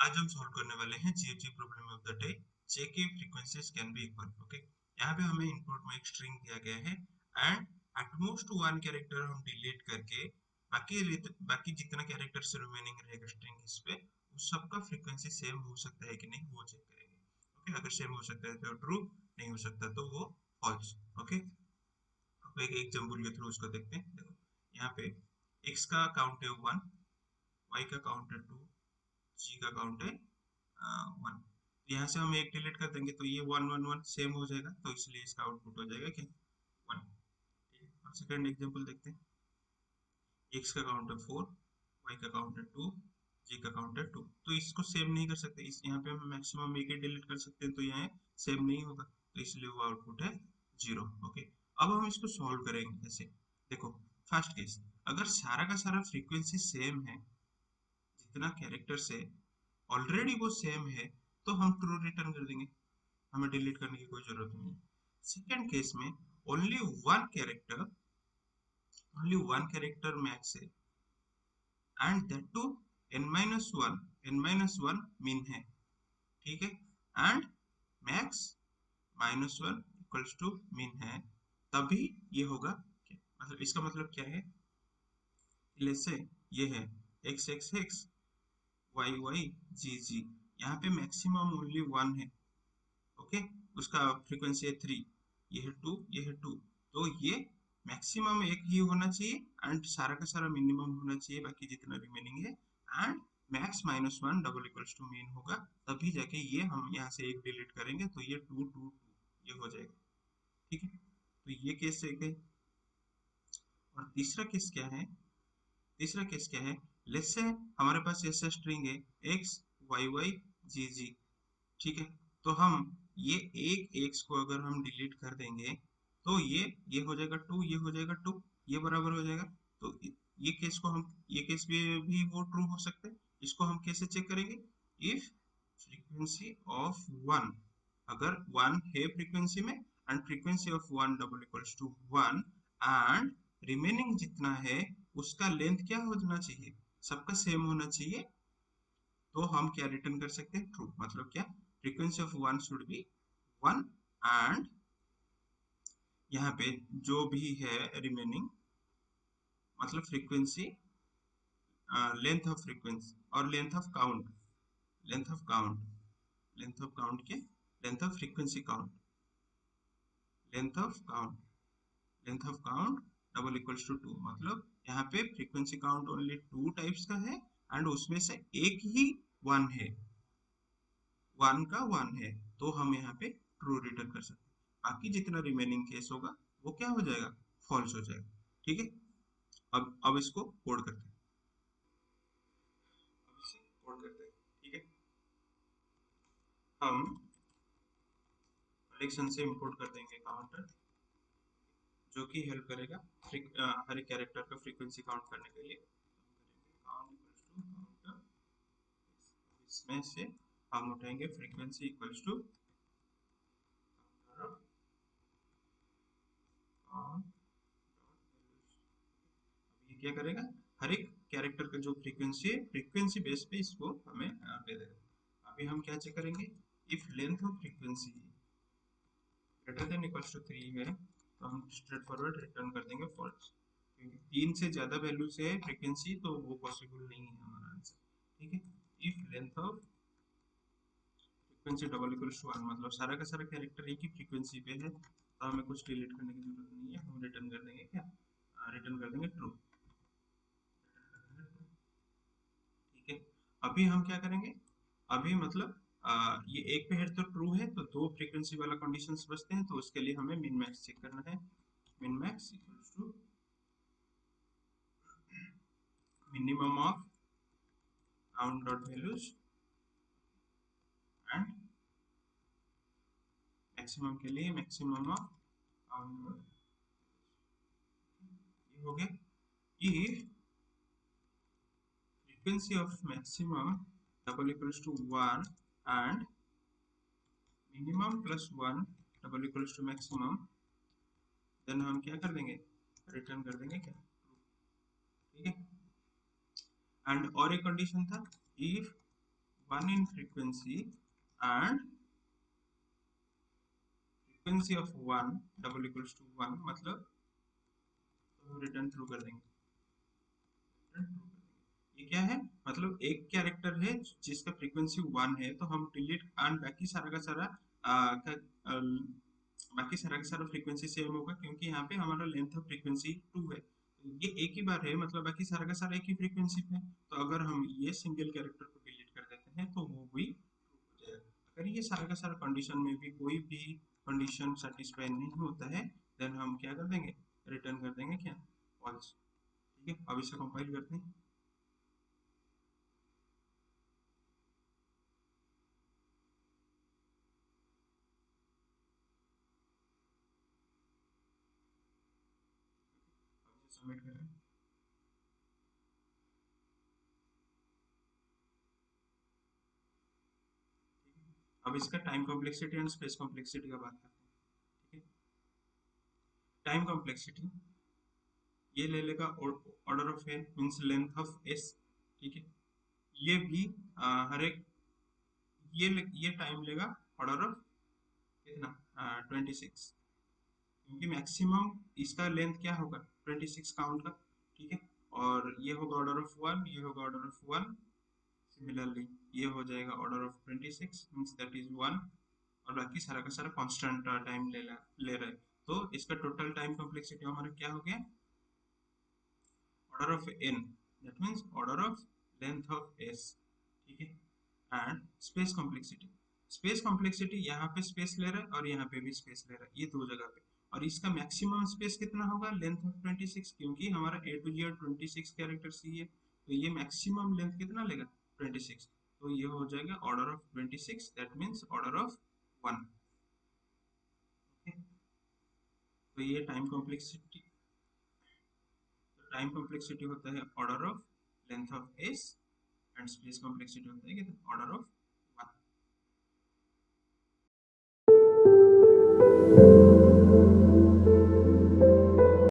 आज हम सॉल्व करने वाले हैं GFG problem of the day. J की frequencies can be equal. Okay, यहाँ पे हमें इनपुट में एक स्ट्रिंग दिया गया है एंड एटमोस्ट वन कैरेक्टर हम डिलीट करके बाकी जितना कैरेक्टर रिमेनिंग रहेगा स्ट्रिंग इस पे उस सबका फ्रीक्वेंसी सेम हो सकता है कि नहीं वो चेक करेंगे। ओके, अगर सेम हो सकता है तो ट्रू, नहीं हो सकता तो वो फॉल्स। ओके, अब एक एग्जांपल के थ्रू उसको देखते हैं। देखो यहाँ पे x का काउंट है 1, y का काउंट है 2, g का काउंट है 1। यहाँ से हम एक डिलीट कर देंगे तो ये 1 1 1 सेम हो जाएगा, तो इसलिए इसका आउटपुट हो जाएगा क्या 1। ठीक है, अब सेकंड एग्जांपल देखते हैं। x का काउंट है 4, y का काउंट है 2, g का काउंट है 2। तो इसको सेम नहीं कर सकते, इस यहाँ पे हम मैक्सिमम एक ही डिलीट कर सकते हैं तो यहाँ सेम नहीं होगा, तो इसलिए वो आउटपुट है 0। ओके, अब हम इसको सॉल्व करेंगे ऐसे। देखो फर्स्ट केस, अगर सारा का सारा फ्रीक्वेंसी सेम है, जितना कैरेक्टर्स है ऑलरेडी वो सेम है, तो हम ट्रू रिटर्न कर देंगे, हमें डिलीट करने की कोई जरूरत नहीं है। सेकेंड केस में only one character only one character max है and that too n-1 min है। ठीक है, and max -1 equals to min है, तभी ये होगा क्या? मतलब इसका मतलब क्या है, जैसे ये है x x x y y g g, यहाँ पे मैक्सिमम ओनली वन है। ओके, उसका फ्रीक्वेंसी है 3, ये है 2, ये है 2, तो ये मैक्सिमम एक ही होना चाहिए एंड सारा का सारा मिनिमम होना चाहिए बाकी जितना रिमेनिंग है, and max -1 double equals to mean होगा, तभी जाके ये हम यहाँ से एक डिलीट करेंगे तो ये 2 2 2 ये हो जाएगा। ठीक है, तो ये केस एक है। और तीसरा केस क्या है, लेट्स से हमारे पास ऐसा स्ट्रिंग है x y y g g। ठीक है, तो हम ये एक एक्स को अगर हम डिलीट कर देंगे तो ये हो जाएगा 2, ये हो जाएगा 2, ये बराबर हो जाएगा। तो ये केस भी वो ट्रू हो सकता है। इसको हम कैसे चेक करेंगे, इफ फ्रीक्वेंसी ऑफ वन, अगर वन है फ्रीक्वेंसी में and frequency of one double equals to one and remaining जितना है उसका लेंथ क्या होना चाहिए, सबका सेम होना चाहिए, तो हम क्या रिटर्न कर सकते हैं, ट्रू। मतलब क्या, frequency of one should be one and यहाँ पे जो भी है रिमेनिंग, मतलब फ्रीक्वेंसी, लेंथ ऑफ फ्रीक्वेंसी और लेंथ ऑफ काउंट क्या, length of frequency count, length of count length of count double equals to 2। मतलब यहाँ पे फ्रीक्वेंसी काउंट ओनली 2 टाइप्स का है एंड उसमें से एक ही वन है, वन का वन है, तो हम यहाँ पे ट्रू रिटर्न कर सकते हैं। बाकी जितना रिमेनिंग केस होगा वो क्या हो जाएगा, फॉल्स हो जाएगा। ठीक है, अब इसको कोड करते हैं। अब इसे कोड करते हैं। ठीक है, हम कलेक्शन से इंपोर्ट कर देंगे काउंटर, जो कि हेल्प करेगा हर एक कैरेक्टर का फ्रीक्वेंसी काउंट करने के लिए। काउंट इक्वल्स टू काउंटर, इसमें से हम उठाएंगे फ्रीक्वेंसी इक्वल्स टू ये क्या करेगा, हर एक कैरेक्टर का जो फ्रीक्वेंसी है फ्रीक्वेंसी बेस पे इसको हमें दे देगा। अभी हम क्या चेक करेंगे, if length of frequency greater than equals to 3 है तो हम स्ट्रेट फॉरवर्ड रिटर्न कर देंगे फॉल्स, क्योंकि 3 से ज्यादा वैल्यू से है फ्रीक्वेंसी तो वो पॉसिबल नहीं है हमारा आंसर। ठीक है, if length of frequency double equals to 1, मतलब सारा का सारा कैरेक्टर एक ही फ्रीक्वेंसी पे है तो हमें कुछ डिलीट करने की जरूरत नहीं है, हम रिटर्न कर देंगे क्या, रिटर्न कर देंगे ट्रू। ठीक है, अभी हम क्या करेंगे, अभी मतलब ये एक पे है तो ट्रू है, तो दो फ्रीक्वेंसी वाला कंडीशंस बचते हैं, तो उसके लिए हमें मिन मैक्स चेक करना है। Min max equals to minimum of count dot values and maximum के लिए मैक्सिमम ऑफ काउंट डॉट, ये हो गया। If frequency of maximum double equals to 1 and minimum plus 1 double equals to maximum, then हम क्या कर देंगे, रिटर्न कर देंगे क्या, ठीक है। एंड और एक कंडीशन था, if 1 in frequency and frequency of 1 double equals to 1, मतलब तो रिटर्न थ्रू कर देंगे, ये क्या है, मतलब एक कैरेक्टर है जिसका फ्रीक्वेंसी 1 है तो हम डिलीट एंड बाकी सारा का सारा बाकी सारा का सारा फ्रीक्वेंसी सेम होगा क्योंकि यहाँ पे हमारा लेंथ ऑफ फ्रीक्वेंसी 2 है, तो ये एक ही बार है मतलब बाकी सारा का सारा एक ही फ्रीक्वेंसी पे है। तो अगर हम ये सिंगल कैरेक्टर को डिलीट कर देते हैं तो वो भी true हो जाएगा। अगर ये सारा का सारा कंडीशन में भी कोई भी कंडीशन सेटिस्फाई नहीं होता है देन हम क्या कर देंगे, रिटर्न कर देंगे क्या, फॉल्स। ठीक है, अब इसे कंपाइल करते हैं। अब इसे सबमिट करें। अब इसका time complexity and space complexity का बात करते हैं। ठीक है, टाइम कॉम्प्लेक्सिटी ये ले लेगा order of N means length of S. ठीक है, ये भी हर एक ये टाइम लेगा ऑर्डर ऑफ कितना, 26, क्योंकि मैक्सिमम इसका लेंथ क्या होगा 26 काउंट का। ठीक है, और ये होगा ऑर्डर ऑफ 1, ये होगा ऑर्डर ऑफ 1, सिमिलरली ये हो जाएगा order of 26 means that is 1, और बाकी सारा का सारा कांस्टेंट टाइम ले रहा है। तो इसका टोटल टाइम कॉम्प्लेक्सिटी हमारा क्या हो गया, order of n, that means order of length of s। ठीक है, and space complexity, space complexity यहाँ पे स्पेस ले रहा है और यहाँ पे भी स्पेस ले रहा है, ये दो जगह पे, और इसका मैक्सिमम स्पेस कितना होगा, लेंथ ऑफ 26, क्योंकि हमारा ए टू जेड 26 कैरेक्टर्स ही है तो ये मैक्सिमम लेंथ कितना लेगा 26, तो ये हो जाएगा order of 26, that means order of 1। तो ये टाइम कॉम्प्लेक्सिटी होता है order of length of S, and space complexity होता है ऑर्डर ऑफ